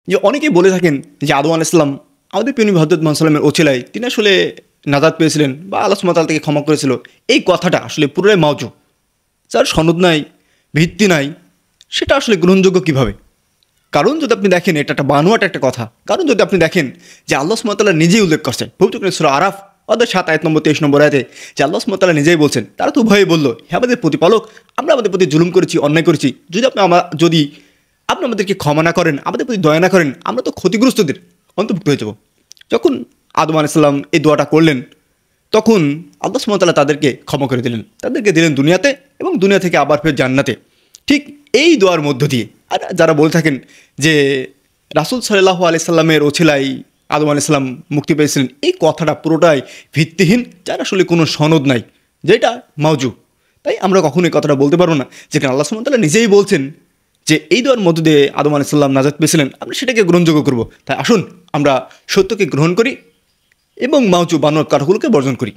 যে অনেকেই বলে থাকেন যে আদম আলাইহিস সালাম আমাদের প্রিয় নবী হযরত মুহাম্মদ সাল্লাল্লাহু আলাইহি ওছিলায় তিনি আসলে নাজাত পেয়েছিলেন বা আল্লাহ সুবহানাহু ওয়া তাআলা তাকে ক্ষমা করেছিল। এই কথাটা আসলে পুরোটাই মাওজু। যার সনদ নাই, ভিত্তি নাই, সেটা আসলে গ্রহণযোগ্য কিভাবে? কারণ যদি আপনি দেখেন এটা একটা বানোয়াট একটা কথা। কারণ যদি আপনি দেখেন যে আল্লাহ সুবহানাহু ওয়া তাআলা নিজেই উল্লেখ করছেন পবিত্র কোরআন সূরা আরাফ অধ্যায় ৭ আয়াত নম্বর ২৩ নম্বর আয়াতে যে আল্লাহ সুবহানাহু ওয়া তাআলা নিজেই বলছেন, তারা তো উভয়ে বলল, হে আমাদের প্রতিপালক, আমরা আমাদের প্রতি জুলুম করেছি, অন্যায় করেছি। যদি আপনি আমাদেরকে ক্ষমা না করেন, আমাদের প্রতি দয়া না করেন, আমরা তো ক্ষতিগ্রস্তদের অন্তর্ভুক্ত হয়ে যাব। যখন আদম আলাইহিস সালাম এই দোয়াটা করলেন, তখন আল্লাহ সুবহানাহু ওয়া তাআলা তাদেরকে ক্ষমা করে দিলেন। তাদেরকে দিলেন দুনিয়াতে এবং দুনিয়া থেকে আবার ফের জান্নাতে। ঠিক এই দোয়ার মধ্য দিয়ে আর যারা বলে থাকেন যে রাসূল সাল্লাল্লাহু আলাইহি সাল্লামের ওছিলায় আদম আলাইহিস সালাম মুক্তি পেয়েছিলেন, এই কথাটা পুরোটাই ভিত্তিহীন, যার আসলে কোনো সনদ নাই, যেটা মাওজু। তাই আমরা কখনোই এই কথাটা বলতে পারবো না যেখানে আল্লাহ সুবহানাহু ওয়া তাআলা নিজেই বলছেন যে এই দোয়ার মধ্য দিয়ে আদম আলাইহিস সালাম নাজাত পেয়েছিলেন, আমরা সেটাকে গ্রহণযোগ্য করব। তাই আসুন আমরা সত্যকে গ্রহণ করি এবং মাওজু বানোয়াট কথাগুলোকে বর্জন করি।